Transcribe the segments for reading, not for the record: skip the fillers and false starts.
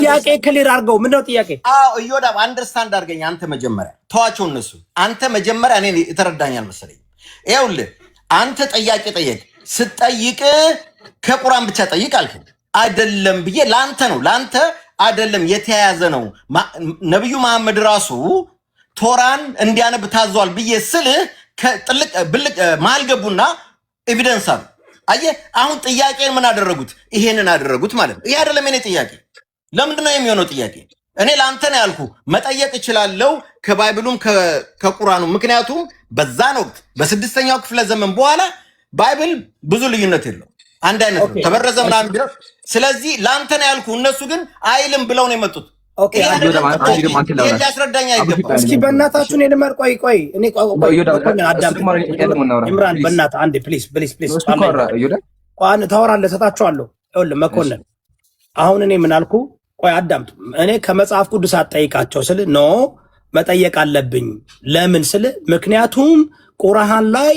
ጥያቄ ክሊር አድርገው። ምንድነው ጥያቄ? አዎ እዮዳብ አንደርስታንድ አድርገኝ። አንተ መጀመሪያ ተዋቸው እነሱ። አንተ መጀመሪያ እኔ የተረዳኛል መሰለኝ። ይኸውልህ አንተ ጥያቄ ጠየቅ። ስጠይቅ ከቁርአን ብቻ ጠይቅ አልክ አይደለም ብዬ ለአንተ ነው ለአንተ አይደለም የተያያዘ ነው። ነብዩ መሐመድ ራሱ ቶራን እንዲያነብ ታዟል ብዬ ስልህ ከጥልቅ ብልቅ መሀል ገቡና ኤቪደንስ አሉ። አየህ አሁን ጥያቄን ምን አደረጉት? ይሄንን አደረጉት ማለት ነው። ይሄ አይደለም የኔ ጥያቄ። ለምንድን ነው የሚሆነው ጥያቄ? እኔ ለአንተ ነው ያልኩ መጠየቅ እችላለሁ ከባይብሉም ከቁርአኑ። ምክንያቱም በዛን ወቅት በስድስተኛው ክፍለ ዘመን በኋላ ባይብል ብዙ ልዩነት የለው አንድ አይነት ነው። ተበረዘ ምናምን ቢለው ስለዚህ ለአንተ ነው ያልኩ። እነሱ ግን አይልም ብለው ነው የመጡት። ኦኬ ያስረዳኛ አይገባም። እስኪ በእናታችሁ እኔ ልመር። ቆይ እኔ ኢምራን በእናትህ አንዴ ፕሊዝ ታወራለህ፣ ሰጣችኋለሁ። ይኸውልህ መኮንን አሁን እኔ ምን አልኩ? ቆይ አዳምጥ። እኔ ከመጽሐፍ ቅዱስ አትጠይቃቸው ስል ኖ መጠየቅ አለብኝ። ለምን ስል ምክንያቱም ቁርአን ላይ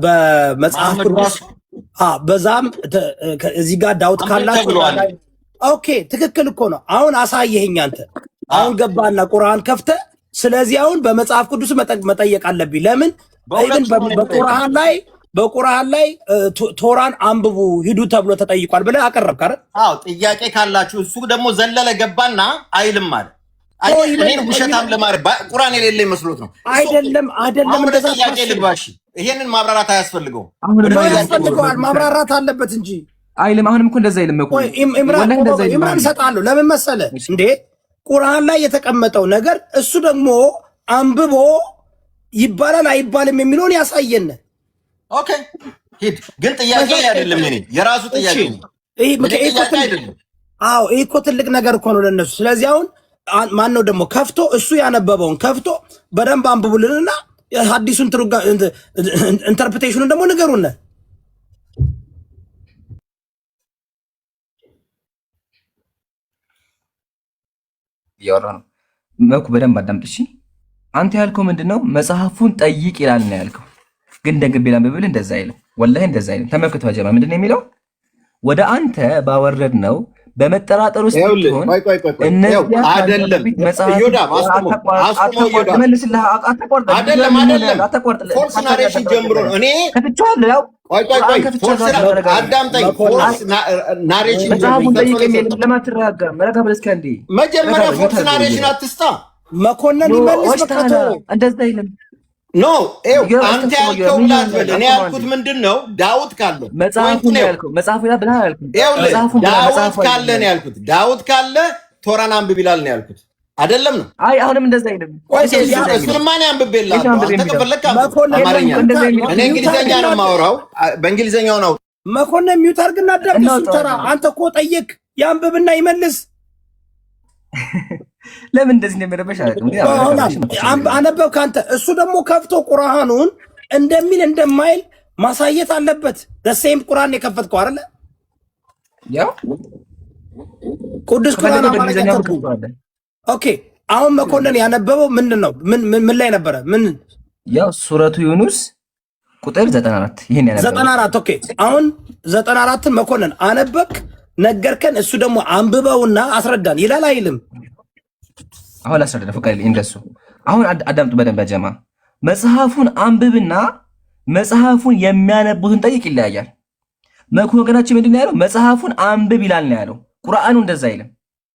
በመጽሐፍ ቅዱስ በዛም እዚህ ጋር ዳውት ካላችሁ ኦኬ ትክክል እኮ ነው። አሁን አሳየኸኝ አንተ አሁን ገባና ቁርአን ከፍተ። ስለዚህ አሁን በመጽሐፍ ቅዱስ መጠየቅ አለብኝ። ለምን አይደን በቁርአን ላይ ቶራን አንብቡ ሂዱ ተብሎ ተጠይቋል ብለህ አቀረብክ አይደል? አዎ ጥያቄ ካላችሁ እሱ ደግሞ ዘለለ ገባና አይልም ማለት እኔን ውሸታም ለማድረግ ቁርአን የሌለ መስሎት ነው። አይደለም እንደዛ ጥያቄ ልግባሽ። ይሄንን ማብራራት አያስፈልገውም። ያስፈልገዋል፣ ማብራራት አለበት እንጂ አይልም። አሁንም እኮ እንደዛ አይልም እኮ ኢምራን ሰጣለሁ። ለምን መሰለ እንዴ ቁርአን ላይ የተቀመጠው ነገር እሱ ደግሞ አንብቦ ይባላል አይባልም የሚለውን ያሳየን። ኦኬ ሂድ። ግን ጥያቄ አይደለም እኔ የራሱ ጥያቄ ነው። አዎ ይሄ እኮ ትልቅ ነገር እኮ ነው ለነሱ። ስለዚህ አሁን ማን ነው ደግሞ ከፍቶ እሱ ያነበበውን ከፍቶ በደንብ አንብቡልንና ሐዲሱን ትርጓ ኢንተርፕሬቴሽኑን ደግሞ ንገሩን። ያወራ ነው መኩ በደንብ አዳምጥ እሺ። አንተ ያልከው ምንድነው? መጽሐፉን ጠይቅ ይላል ነው ያልከው። ግን ደግቤ ላንብብል እንደዛ አይልም። ወላሂ እንደዛ አይልም። ተመልከቱ አጀማ ምንድነው የሚለው? ወደ አንተ ባወረድ ነው በመጠራጠር ውስጥ ሆነ እነዚያ አይደለም ይሁዳም ፎርስ ናሬሽን ጀምሮ ነው እኔ ከፍቻለሁ። ያው አዳምጠኝ። ፎርስ ናሬሽን መጀመሪያ ፎርስ ናሬሽን አትስታ። መኮንን ይመልስ በቃ እንደዛ አይልም። ኖ አንተ ያልከው ብላል። እኔ ያልኩት ምንድን ነው? ዳውት ካለ መጽሐፉን ያልከው መጽሐፉ ያ ብላ ያልኩት ዳውት ካለ ነው ያልኩት። ዳውት ካለ ቶራን አንብብ ይላል ነው ያልኩት። አይደለም ነው? አይ አሁንም እንደዛ አይደለም። ስለማን አንብቤልህ አንተ ከፈለክ አማርኛ እኔ እንግሊዘኛ ነው የማወራው። በእንግሊዘኛው ነው መኮንን ሚውት አድርግና አዳምጥ። እሱ ተራ አንተ እኮ ጠይቅ ያንብብና ይመልስ። ለምን እንደዚህ እንደሚረበሽ አነበብክ አንተ። እሱ ደግሞ ከፍቶ ቁርአኑን እንደሚል እንደማይል ማሳየት አለበት። ደሴም ቁርአን የከፈትከው አይደለ? ያው ቅዱስ ቁርአን ኦኬ። አሁን መኮንን ያነበበው ምንድነው? ምን ላይ ነበረ? ምን ያው ሱረቱ ዩኑስ ቁጥር 94 ይሄን ያነበበው 94 ኦኬ። አሁን 94ን መኮንን አነበብክ፣ ነገርከን። እሱ ደግሞ አንብበውና አስረዳን ይላል አይልም? አሁን አስረዳን ፈቃድ እንደሱ። አሁን አዳምጡ በደንብ ጀማ። መጽሐፉን አንብብና መጽሐፉን የሚያነቡትን ጠይቅ ይለያያል። መኮንናችን ምንድነው ያለው? መጽሐፉን አንብብ ይላል ነው ያለው። ቁርአኑ እንደዛ አይልም።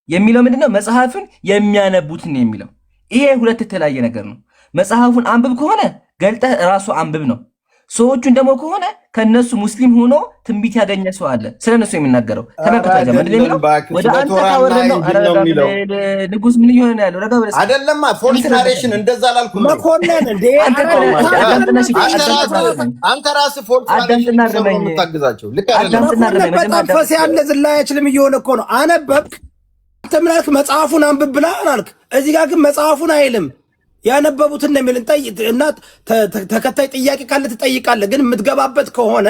የሚለው ምንድነው? መጽሐፍን የሚያነቡትን የሚለው። ይሄ ሁለት የተለያየ ነገር ነው። መጽሐፉን አንብብ ከሆነ ገልጠህ ራሱ አንብብ ነው። ሰዎቹን ደግሞ ከሆነ ከነሱ ሙስሊም ሆኖ ትንቢት ያገኘ ሰው አለ ስለነሱ የሚናገረው። ተመልከቱ ምንድነው የሚለው? ወደ አንተ ታወረነው ንጉስ ምን ይሆነ ያለው ረጋ ብለህ አይደለም። ፎርስ ናሬሽን እንደዛ አላልኩም መኮንን እንዴ። አንተ ራስህ ፎርስ ናሬሽን ነው የምታግዛቸው። ልክ አይደለም። በጣም ፈስ ያለ ዝላይ አይችልም እየሆነ እኮ ነው። አነበብክ አንተ ምን አልክ? መጽሐፉን አንብብ ብላ አላልክ? እዚህ ጋር ግን መጽሐፉን አይልም ያነበቡትን ነው የሚል እና ተከታይ ጥያቄ ካለ ትጠይቃለህ። ግን የምትገባበት ከሆነ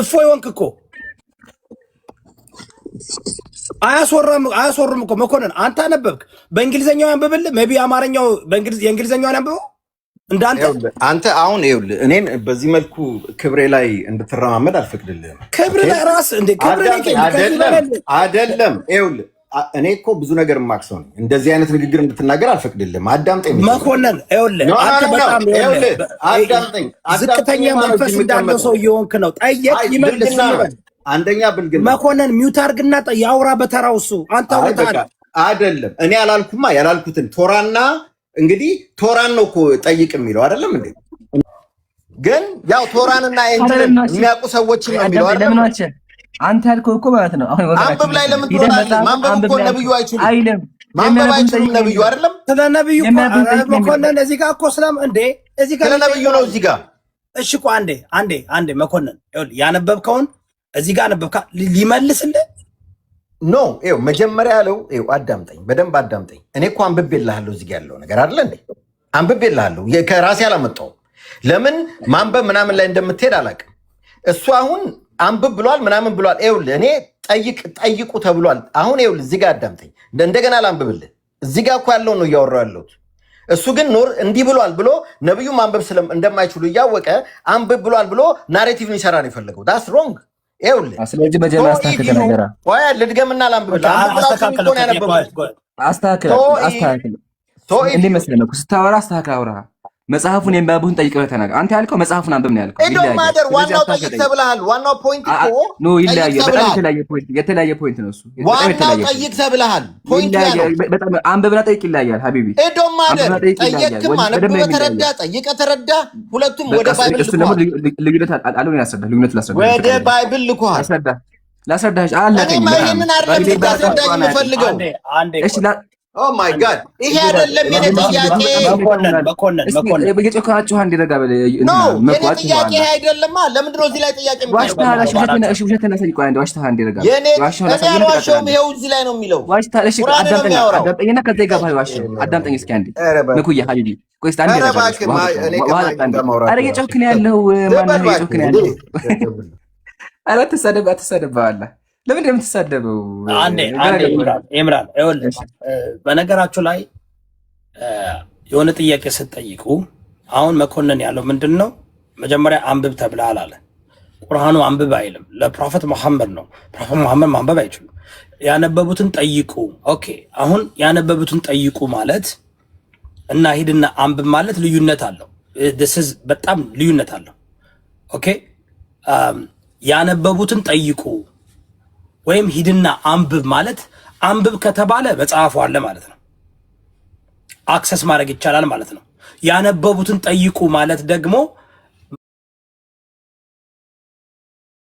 እፎይ ወንክ እኮ አያስወሩም እኮ መኮንን። አንተ አነበብክ፣ በእንግሊዘኛው ያንብብል። ሜቢ አማርኛው የእንግሊዘኛውን ያንብበው እንዳንተ አንተ አሁን ይኸውልህ እኔን በዚህ መልኩ ክብሬ ላይ እንድትረማመድ አልፈቅድልህም። ክብር ላይ ራስ እንደ ክብር ላይ አይደለም። ይኸውልህ እኔ እኮ ብዙ ነገር የማክሰው ነኝ። እንደዚህ አይነት ንግግር እንድትናገር አልፈቅድልህም። አዳምጠኝ መኮንን። ይኸውልህ አንተ በጣም አዳምጠኝ። ዝቅተኛ መንፈስ እንዳለው ሰው እየሆንክ ነው። ጠየቅ ይመልስ። አንደኛ ብልግና መኮንን ሚውት አድርግና ያውራ በተራው እሱ አንተ አይደለም። እኔ ያላልኩማ ያላልኩትን ቶራና እንግዲህ ቶራን ነው እኮ ጠይቅ የሚለው አይደለም እንዴ? ግን ያው ቶራንና ኤንጅልን የሚያውቁ ሰዎች ነው የሚለው አይደለም። አንተ ያልከው እኮ ማለት ነው። አሁን አንብብ ላይ ለምን ትወራለህ? ማንበብ እኮ ነብዩ አይችልም ማንበብ አይችልም ነብዩ አይደለም። ስለ ነብዩ መኮንን እዚህ ጋር እኮ ስለም እንዴ እዚህ ጋር ስለ ነብዩ ነው እዚህ ጋር። እሺ እኮ አንዴ መኮንን ይኸውልህ ያነበብከውን እዚህ ጋር አነበብካ ሊመልስልህ ኖ ይኸው መጀመሪያ ያለው ይኸው አዳምጠኝ፣ በደንብ አዳምጠኝ። እኔ እኮ አንብቤልሃለሁ እዚህ ጋር ያለው ነገር አይደለ እንዴ? አንብቤልሃለሁ፣ ከራሴ አላመጣሁም። ለምን ማንበብ ምናምን ላይ እንደምትሄድ አላውቅም። እሱ አሁን አንብብ ብሏል ምናምን ብሏል። ይኸውልህ እኔ ጠይቁ ተብሏል። አሁን ይኸውልህ እዚህ ጋር አዳምጠኝ፣ እንደገና ላንብብልህ። እዚህ ጋር እኮ ያለው ነው እያወራሁ ያለሁት። እሱ ግን እንዲህ ብሏል ብሎ ነብዩ ማንበብ እንደማይችሉ እያወቀ አንብብ ብሏል ብሎ ናሬቲቭ ሊሰራ ነው የፈለገው። ዳስ ሮንግ። ይኸውልህ ስለዚህ መጀመሪያ አስተካክል ነገር ልድገምና ላንብብልህ። አስተካክል እንዴ መስለህ ነው ስታወራ አስተካክል አውራ። መጽሐፉን የሚያነቡትን ጠይቅ ብለህ ተናገር። አንተ ያልከው መጽሐፉን አንብብ ነው ያልከው። ማደር ዋናው ጠይቅ ተብለሃል። ዋናው ፖይንት እኮ ኖ ይለያያል። በጣም የተለያየ ፖይንት ነው እሱ። ዋናው ጠይቅ ተብለሃል። ፖይንት በጣም አንብብና ጠይቅ ይለያያል ሀቢቢ። ማደር ጠየቅም አንብብ ተረዳ ጠይቀ ተረዳ። ሁለቱም ወደ ባይብል እሱ ደግሞ ልዩነት አለው። ያስረዳ ልዩነት ላስረዳ ወደ ባይብል ልኳል። ላስረዳሽ አላለቀኝም። ይሄንን አይደለም ልታስረዳኝ የምፈልገው። እሺ ኦ ማይ ጋድ ይሄ አይደለም የኔ ጥያቄ። መኮንን የጮካችሁ አንድ ረጋ በለ ነው የኔ ጥያቄ አይደለም። ለምንድን ነው እዚህ ላይ ጥያቄ ዋሽታለሽ? ውሸት ነሰኝ። ቆይ አንዴ ዋሽታ አንድ ረጋ ዋሽታለሽ። ይሄው እዚህ ላይ ነው የሚለው ዋሽታለሽ። አዳምጠኝና ከዛ ይገባል። ዋሽ አዳምጠኝ እስኪ አንዴ መኩያ ሀቢቢ ቆይ እስኪ አንዴ ረጋ። ኧረ እየጮክ ነው ያለው። ማነው እየጮክ ነው ያለው? ኧረ አትሳደብ። ለምን የምትሳደበው? አንዴ ኢምራን ይኸውልህ፣ በነገራችሁ ላይ የሆነ ጥያቄ ስትጠይቁ አሁን መኮንን ያለው ምንድን ነው? መጀመሪያ አንብብ ተብለሃል አለ። ቁርአኑ አንብብ አይልም፣ ለፕሮፌት መሐመድ ነው። ፕሮፌት መሐመድ ማንበብ አይችሉም። ያነበቡትን ጠይቁ። ኦኬ፣ አሁን ያነበቡትን ጠይቁ ማለት እና ሂድና አንብብ ማለት ልዩነት አለው። በጣም ልዩነት አለው። ኦኬ፣ ያነበቡትን ጠይቁ ወይም ሂድና አንብብ ማለት አንብብ ከተባለ መጽሐፉ አለ ማለት ነው። አክሰስ ማድረግ ይቻላል ማለት ነው። ያነበቡትን ጠይቁ ማለት ደግሞ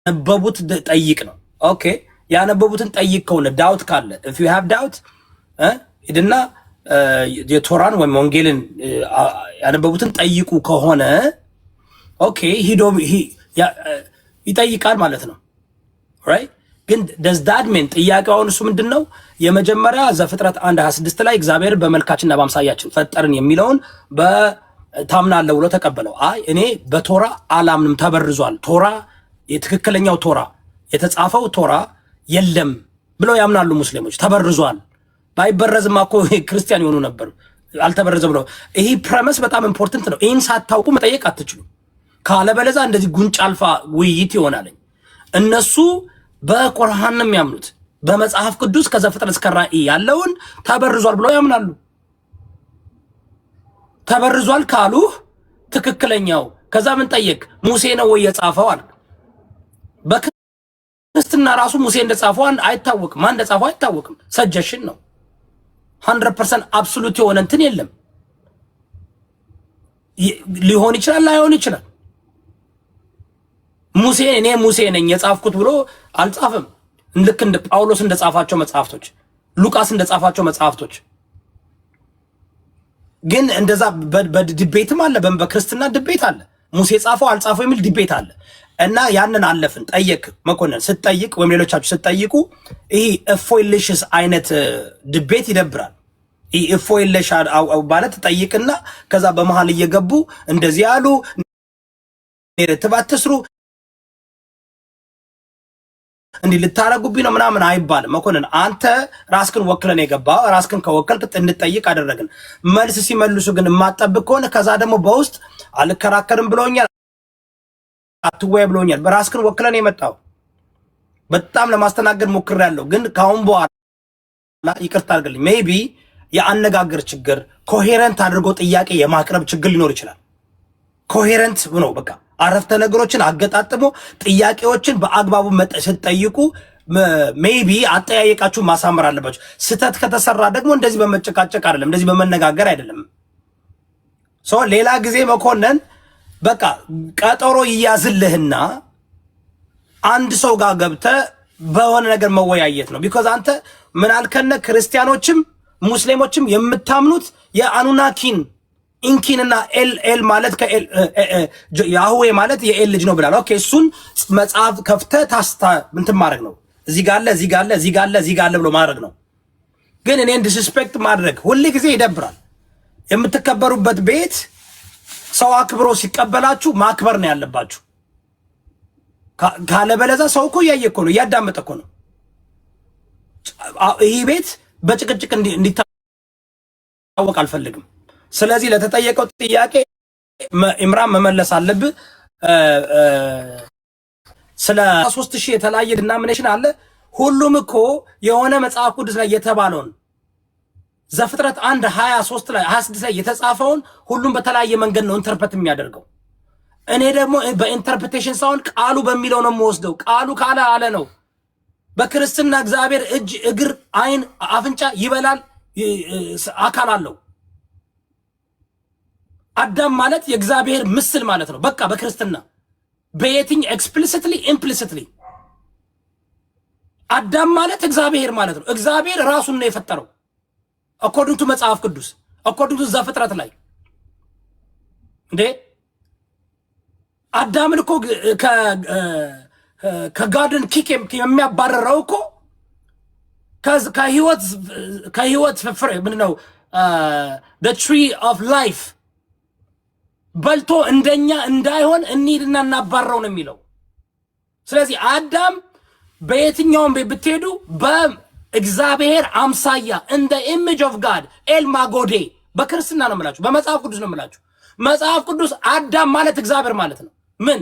ያነበቡት ጠይቅ ነው። ኦኬ ያነበቡትን ጠይቅ ከሆነ ዳውት ካለ if you have doubt ሂድና የቶራን ወይም ወንጌልን ያነበቡትን ጠይቁ ከሆነ ኦኬ ሂዶ ይጠይቃል ማለት ነው። ራይት ግን does that mean ጥያቄውን እሱ ምንድነው? የመጀመሪያ ዘፍጥረት 1:26 ላይ እግዚአብሔር በመልካችንና በአምሳያችን ፈጠርን የሚለውን በታምናለህ ብሎ ተቀበለው። አይ እኔ በቶራ አላምንም ተበርዟል፣ ቶራ የትክክለኛው ቶራ የተጻፈው ቶራ የለም ብለው ያምናሉ ሙስሊሞች። ተበርዟል፣ ባይበረዝማ እኮ ክርስቲያን ይሆኑ ነበር። አልተበረዘ ብለው ይሄ ፕሬመስ በጣም ኢምፖርታንት ነው። ይህን ሳታውቁ መጠየቅ አትችሉም። ካለበለዚያ እንደዚህ ጉንጭ አልፋ ውይይት ይሆናል። እነሱ በቁርአን ነው የሚያምኑት። በመጽሐፍ ቅዱስ ከዘፍጥረት እስከ ራእይ ያለውን ተበርዟል ብለው ያምናሉ። ተበርዟል ካሉ ትክክለኛው ከዛ ምን ጠየቅ ሙሴ ነው ወይ የጻፈው አለ። በክርስትና ራሱ ሙሴ እንደጻፈው አይታወቅም፣ ማን እንደጻፈው አይታወቅም። ሰጀሽን ነው 100% አብሶሉት የሆነ እንትን የለም። ሊሆን ይችላል ላይሆን ይችላል። ሙሴ እኔ ሙሴ ነኝ የጻፍኩት ብሎ አልጻፈም። ልክ እንደ ጳውሎስ እንደጻፋቸው መጽሐፍቶች፣ ሉቃስ እንደጻፋቸው መጽሐፍቶች ግን እንደዛ በዲቤትም አለ። በክርስትና ዲቤት አለ። ሙሴ ጻፈው አልጻፈው የሚል ዲቤት አለ። እና ያንን አለፍን። ጠየቅ መኮንን ስትጠይቅ ወይም ሌሎቻችሁ ስትጠይቁ ይሄ እፎይልሽስ አይነት ዲቤት ይደብራል። ይሄ እፎይልሽ ማለት ጠይቅና ከዛ በመሃል እየገቡ እንደዚህ ያሉ ኔሬቲቭ አትስሩ እንዲህ ልታረጉብኝ ነው ምናምን አይባልም። መኮንን አንተ ራስክን ወክለን የገባው ራስክን ከወከልክ እንድጠይቅ አደረግን። መልስ ሲመልሱ ግን የማጠብቅ ከሆነ ከዛ ደግሞ በውስጥ አልከራከርም ብሎኛል፣ አትወይ ብሎኛል። በራስክን ወክለን የመጣው በጣም ለማስተናገድ ሞክሬያለሁ። ግን ካሁን በኋላ ይቅርታ አድርግልኝ። ሜቢ የአነጋገር ችግር ኮሄረንት አድርጎ ጥያቄ የማቅረብ ችግር ሊኖር ይችላል። ኮሄረንት ነው በቃ አረፍተ ነገሮችን አገጣጥሞ ጥያቄዎችን በአግባቡ ስትጠይቁ ሜቢ አጠያየቃችሁ ማሳመር አለባችሁ። ስህተት ከተሰራ ደግሞ እንደዚህ በመጨቃጨቅ አይደለም፣ እንደዚህ በመነጋገር አይደለም። ሌላ ጊዜ መኮንን በቃ ቀጠሮ ይያዝልህና አንድ ሰው ጋር ገብተህ በሆነ ነገር መወያየት ነው። ቢኮዝ አንተ ምን አልከነ ክርስቲያኖችም ሙስሊሞችም የምታምኑት የአኑናኪን ኢንኪንና ኤል ማለት ያህዌ ማለት የኤል ልጅ ነው ብላል። ኦኬ እሱን መጽሐፍ ከፍተህ እንትን ማድረግ ነው። እዚህ ጋር አለ፣ እዚህ ጋር አለ፣ እዚህ ጋር አለ፣ እዚህ ጋር አለ ብሎ ማድረግ ነው። ግን እኔን ዲስሪስፔክት ማድረግ ሁል ጊዜ ይደብራል። የምትከበሩበት ቤት ሰው አክብሮ ሲቀበላችሁ ማክበር ነው ያለባችሁ። ካለበለዛ ሰው እኮ እያየ እኮ ነው፣ እያዳመጠ እኮ ነው። ይህ ቤት በጭቅጭቅ እንዲታወቅ አልፈልግም። ስለዚህ ለተጠየቀው ጥያቄ ኢምራን መመለስ አለብህ። ስለ 3000 የተለያየ ዲናሚኔሽን አለ። ሁሉም እኮ የሆነ መጽሐፍ ቅዱስ ላይ የተባለውን ዘፍጥረት 1:23 ላይ 26 ላይ የተጻፈውን ሁሉም በተለያየ መንገድ ነው ኢንተርፕሬት የሚያደርገው። እኔ ደግሞ በኢንተርፕሬቴሽን ሳይሆን ቃሉ በሚለው ነው የምወስደው። ቃሉ ካለ አለ ነው። በክርስትና እግዚአብሔር እጅ፣ እግር፣ አይን፣ አፍንጫ ይበላል፣ አካል አለው። አዳም ማለት የእግዚአብሔር ምስል ማለት ነው። በቃ በክርስትና በየትኝ ኤክስፕሊሲትሊ ኢምፕሊሲትሊ አዳም ማለት እግዚአብሔር ማለት ነው። እግዚአብሔር ራሱን ነው የፈጠረው አኮርዲንግ ቱ መጽሐፍ ቅዱስ፣ አኮርዲንግ ቱ ዘፍጥረት ላይ እንዴ አዳምን እኮ ከጋርደን ኪክ የሚያባረረው እኮ ከህይወት ፍሬ ምንድነው the tree of life በልቶ እንደኛ እንዳይሆን እንሂድና እናባረው ነው የሚለው። ስለዚህ አዳም በየትኛውም ቤት ብትሄዱ በእግዚአብሔር አምሳያ እንደ ኢሜጅ ኦፍ ጋድ ኤል ማጎዴ በክርስትና ነው የምላችሁ፣ በመጽሐፍ ቅዱስ ነው የምላችሁ። መጽሐፍ ቅዱስ አዳም ማለት እግዚአብሔር ማለት ነው። ምን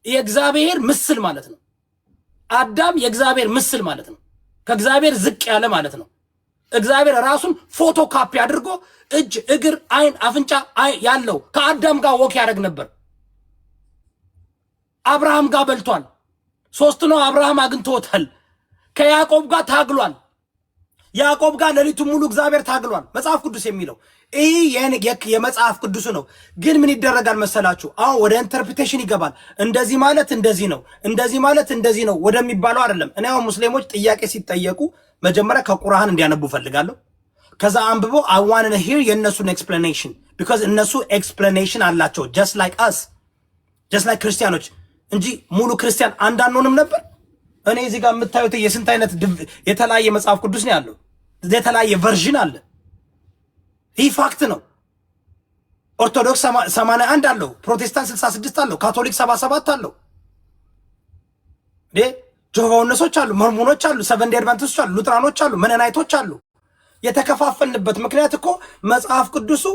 የእግዚአብሔር ምስል ማለት ነው። አዳም የእግዚአብሔር ምስል ማለት ነው። ከእግዚአብሔር ዝቅ ያለ ማለት ነው። እግዚአብሔር ራሱን ፎቶ ካፒ አድርጎ እጅ፣ እግር፣ አይን፣ አፍንጫ ያለው ከአዳም ጋር ወክ ያደርግ ነበር። አብርሃም ጋር በልቷል። ሶስት ነው አብርሃም አግኝቶታል። ከያዕቆብ ጋር ታግሏል። ያዕቆብ ጋር ሌሊቱን ሙሉ እግዚአብሔር ታግሏል። መጽሐፍ ቅዱስ የሚለው ይህ የመጽሐፍ ቅዱስ ነው። ግን ምን ይደረጋል መሰላችሁ? አሁን ወደ ኢንተርፕሬቴሽን ይገባል። እንደዚህ ማለት እንደዚህ ነው፣ እንደዚህ ማለት እንደዚህ ነው ወደሚባለው አይደለም። እኔ አሁን ሙስሊሞች ጥያቄ ሲጠየቁ መጀመሪያ ከቁርአን እንዲያነቡ ፈልጋለሁ። ከዛ አንብቦ I want to hear የእነሱን ኤክስፕላኔሽን because እነሱ ኤክስፕላኔሽን አላቸው just like us just like ክርስቲያኖች እንጂ ሙሉ ክርስቲያን አንድ አንሆንም ነበር። እኔ እዚህ ጋር የምታዩት የስንት አይነት የተለያየ መጽሐፍ ቅዱስ ነው ያለው፣ የተለያየ ቨርዥን አለ። ይህ ፋክት ነው። ኦርቶዶክስ 81 አለው፣ ፕሮቴስታንት 66 አለው፣ ካቶሊክ 77 አለው። ጆሆቫ ዊትነሶች አሉ፣ ሞርሞኖች አሉ፣ ሰቨንዝ ዴይ አድቨንቲስቶች አሉ፣ ሉትራኖች አሉ፣ መነናይቶች አሉ። የተከፋፈልንበት ምክንያት እኮ መጽሐፍ ቅዱሱ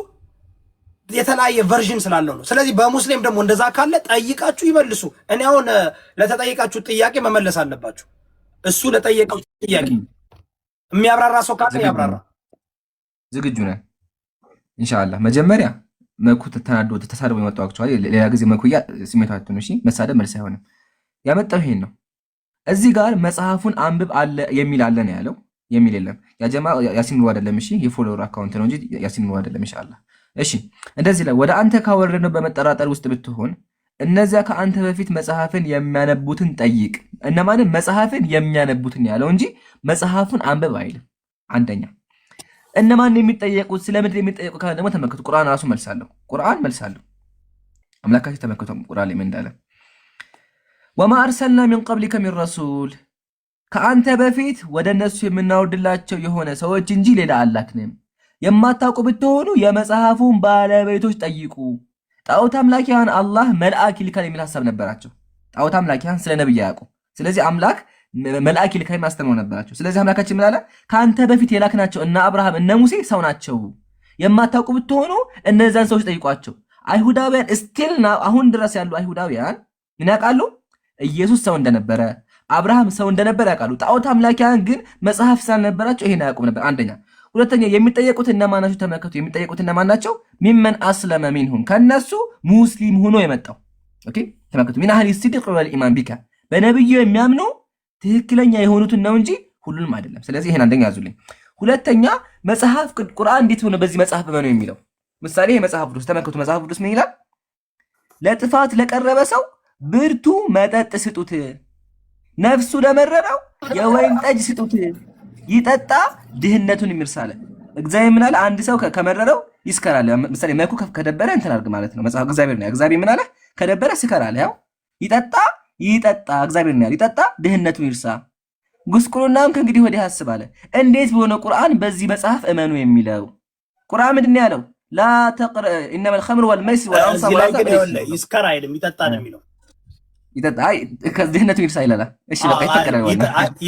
የተለያየ ቨርዥን ስላለው ነው። ስለዚህ በሙስሊም ደግሞ እንደዛ ካለ ጠይቃችሁ ይመልሱ። እኔ አሁን ለተጠየቃችሁ ጥያቄ መመለስ አለባችሁ። እሱ ለጠየቀው ጥያቄ የሚያብራራ ሰው ካለ ያብራራ። ዝግጁ ነን ኢንሻአላህ። መጀመሪያ መኩ ተናዶ ተሳድቦ የመጣው አክቹአሊ ሌላ ጊዜ መኩያ ስሜታችሁ ነው። እሺ መሳደብ መልስ አይሆንም። ያመጣው ይሄን ነው። እዚህ ጋር መጽሐፉን አንብብ አለ የሚል አለ ነው ያለው፣ የሚል የለም። ያጀማ ያሲን ኑሩ አይደለም። እሺ የፎሎወር አካውንት ነው እንጂ ያሲን ኑሩ አይደለም። ኢንሻአላህ እሺ እንደዚህ ላይ ወደ አንተ ካወረድነው በመጠራጠር ውስጥ ብትሆን እነዚያ ከአንተ በፊት መጽሐፍን የሚያነቡትን ጠይቅ። እነማንም መጽሐፍን የሚያነቡትን ያለው እንጂ መጽሐፉን አንብብ አይልም። አንደኛ እነማን የሚጠየቁት ስለምንድን የሚጠየቁ ካለ ደግሞ ተመልከቱ። ቁርአን ራሱ መልሳለሁ። ቁርአን መልሳለሁ። አምላካችን ተመልከቱ ቁርአን ላይ ምን እንዳለ ወማ አርሰልና ሚን ቀብሊከ ሚን ረሱል ከአንተ በፊት ወደ እነሱ የምናወርድላቸው የሆነ ሰዎች እንጂ ሌላ አላክንም። የማታውቁ ብትሆኑ የመጽሐፉን ባለቤቶች ጠይቁ። ጣዖት አምላኪያን አላህ መልአክ ይልካል የሚል ሐሳብ ነበራቸው። ጣዖት አምላኪያን ስለ ነብይ ያውቁ። ስለዚህ አምላክ መልአክ ይልካል ማስተምሮ ነበራቸው። ስለዚህ አምላካችን ምን አለ? ከአንተ በፊት የላክናቸው እነ አብርሃም እነ ሙሴ ሰው ናቸው። የማታውቁ ብትሆኑ እነዛን ሰዎች ጠይቋቸው። አይሁዳውያን ስቲል አሁን ድረስ ያሉ አይሁዳውያን ምን ያውቃሉ? ኢየሱስ ሰው እንደነበረ አብርሃም ሰው እንደነበረ ያውቃሉ። ጣዖት አምላኪያን ግን መጽሐፍ ስላልነበራቸው ይሄን አያውቁም ነበር። አንደኛ። ሁለተኛ የሚጠየቁት እነማን ናቸው? ተመልከቱ። የሚጠየቁት እነማን ናቸው? ሚመን አስለመ ሚንሁም ከነሱ ሙስሊም ሆኖ የመጣው ኦኬ። ተመልከቱ። ሚን አህሊ ሲድቅ ወል ኢማን ቢካ በነብዩ የሚያምኑ ትክክለኛ የሆኑትን ነው እንጂ ሁሉንም አይደለም። ስለዚህ ይሄን አንደኛ ያዙልኝ። ሁለተኛ መጽሐፍ ቁርአን እንዴት ሆነ በዚህ መጽሐፍ በመኑ የሚለው ምሳሌ ይሄ መጽሐፍ ቅዱስ ተመልከቱ። መጽሐፍ ቅዱስ ምን ይላል? ለጥፋት ለቀረበ ሰው ብርቱ መጠጥ ስጡት፣ ነፍሱ ለመረረው የወይን ጠጅ ስጡት፣ ይጠጣ ድህነቱን ይርሳል። እግዚአብሔር ምን አለ? አንድ ሰው ከመረረው ይስከራል። ምሳሌ መኩ ከደበረ እንትን አድርግ ማለት ነው። መጽሐፍ እግዚአብሔር ነው። እግዚአብሔር ምን አለ? ከደበረ ስከራል። ያው ይጠጣ እግዚአብሔር ነው። ይጠጣ ድህነቱን ይርሳ፣ ጉስቁልናም ከእንግዲህ ወዲህ አስብ አለ። እንዴት በሆነ ቁርአን በዚህ መጽሐፍ እመኑ የሚለው ቁርአን ምንድን ነው ያለው? ላ ተቅረ ኢነመል ኸምር ወልመይሲር ወልአንሳብ ይስከራ አይልም፣ ይጠጣ ነው የሚለው። ይጠጣ ከድህነቱ ይርሳ ይላል። እሺ በቃ ይፈቀዳል።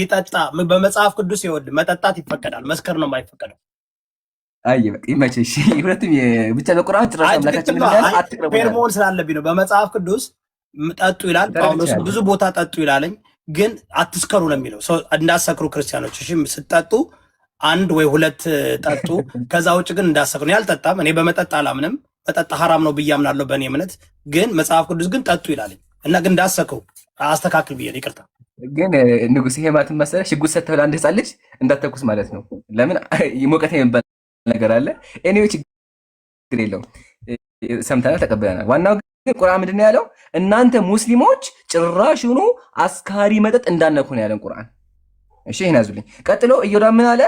ይጠጣ በመጽሐፍ ቅዱስ ይወድ መጠጣት ይፈቀዳል፣ መስከር ነው የማይፈቀደው። አይ በቃ ይመችሽ። እሺ ሁለቱም ብቻ በቁርአን ጭራሽ አምላካችን ይላል አትቅረቡ። ፌርሞን ስላለብኝ ነው። በመጽሐፍ ቅዱስ ጠጡ ይላል ጳውሎስ፣ ብዙ ቦታ ጠጡ ይላለኝ፣ ግን አትስከሩ ነው የሚለው። ሰው እንዳሰክሩ ክርስቲያኖች፣ እሺ ስትጠጡ አንድ ወይ ሁለት ጠጡ፣ ከዛ ውጭ ግን እንዳሰክሩ። እኔ አልጠጣም፣ እኔ በመጠጥ አላምንም። መጠጥ ሐራም ነው ብዬ አምናለሁ በእኔ እምነት። ግን መጽሐፍ ቅዱስ ግን ጠጡ ይላለኝ እና ግን እንዳሰክሩ አስተካክል ብዬ ይቅርታ። ግን ንጉስ ይሄ ማለት መሰለህ ሽጉጥ ሰጥተህ ለአንድ ህፃን ልጅ እንዳትተኩስ ማለት ነው። ለምን ሞቀት የሚባል ነገር አለ። ኤኒዌይ ችግር የለውም፣ ሰምተናል፣ ተቀብለናል። ዋናው ግን ቁርአን ምንድን ነው ያለው? እናንተ ሙስሊሞች ጭራሽኑ አስካሪ መጠጥ እንዳነኩ ነው ያለን ቁርአን። እሺ ይሄን ያዙልኝ። ቀጥሎ ኢዮዳብ ምን አለ?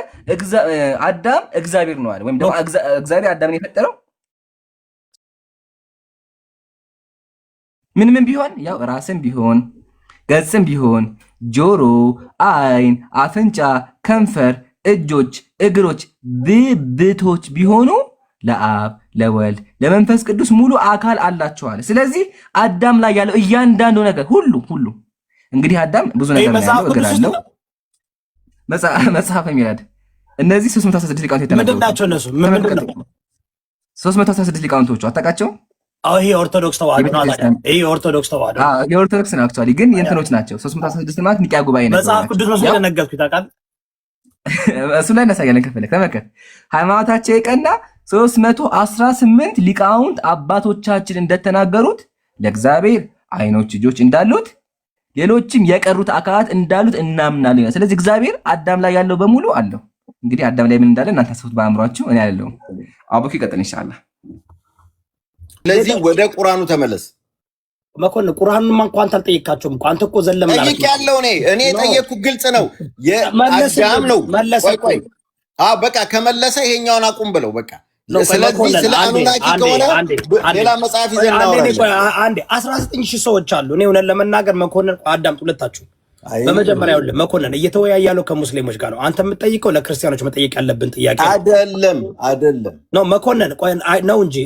አዳም እግዚአብሔር ነው አለ። ወይም ደግሞ እግዚአብሔር አዳምን የፈጠረው ምን ቢሆን ያው ራስም ቢሆን ገጽም ቢሆን ጆሮ፣ አይን፣ አፍንጫ፣ ከንፈር፣ እጆች፣ እግሮች፣ ብብቶች ቢሆኑ ለአብ ለወልድ ለመንፈስ ቅዱስ ሙሉ አካል አላቸዋል። ስለዚህ አዳም ላይ ያለው እያንዳንዱ ነገር ሁሉ እንግዲህ አዳም ብዙ ነገር ያለው እግር አለው። መጽሐፈ ሚላድ እነዚህ 316 ሊቃውንት የተመደቡት እነሱ ምንድን ነው? 316 ሊቃውንቶቹ አታውቃቸውም? ይሄ ኦርቶዶክስ ተዋህዶ ነው። ይሄ ኦርቶዶክስ ተዋህዶ የኦርቶዶክስ ነው። አክቹአሊ ግን የእንትኖች ናቸው። 316 ማለት ኒቂያ ጉባኤ ነው። መጽሐፍ ቅዱስ መስሎ ነገርኩኝ ታውቃለህ። እሱ ላይ እናሳያለን ከፈለክ ተመከር። ሃይማኖታቸው የቀና 318 ሊቃውንት አባቶቻችን እንደተናገሩት ለእግዚአብሔር አይኖች እጆች እንዳሉት ሌሎችም የቀሩት አካላት እንዳሉት እናምናለን። ስለዚህ እግዚአብሔር አዳም ላይ ያለው በሙሉ አለው። እንግዲህ አዳም ላይ ምን እንዳለ እናንተ አስቡት በአእምሯችሁ። እኔ አይደለሁም። አቡኪ ቀጥል ኢንሻአላህ። ስለዚህ ወደ ቁርአኑ ተመለስ። መኮንን ቁርአኑን እንኳን አልጠየቃቸውም እኮ አንተ እኮ ዘለም ማለት ነው። ጠይቄያለሁ እኔ የጠየቅኩት ግልጽ ነው። የአዳም ነው መለሰ። በቃ ከመለሰ ይሄኛውን አቁም ብለው በቃ። ስለዚህ ስለ አኑናኪ ከሆነ ሌላ መጽሐፍ ይዘን እናወራለን። አንዴ 19000 ሰዎች አሉ። እኔ እውነት ለመናገር መኮንን አዳምጡ ሁለታችሁ። በመጀመሪያ ይኸውልህ መኮንን እየተወያየ ያለው ከሙስሊሞች ጋር ነው። አንተ የምትጠይቀው ለክርስቲያኖች መጠየቅ ያለብን ጥያቄ አይደለም ነው መኮንን ነው እንጂ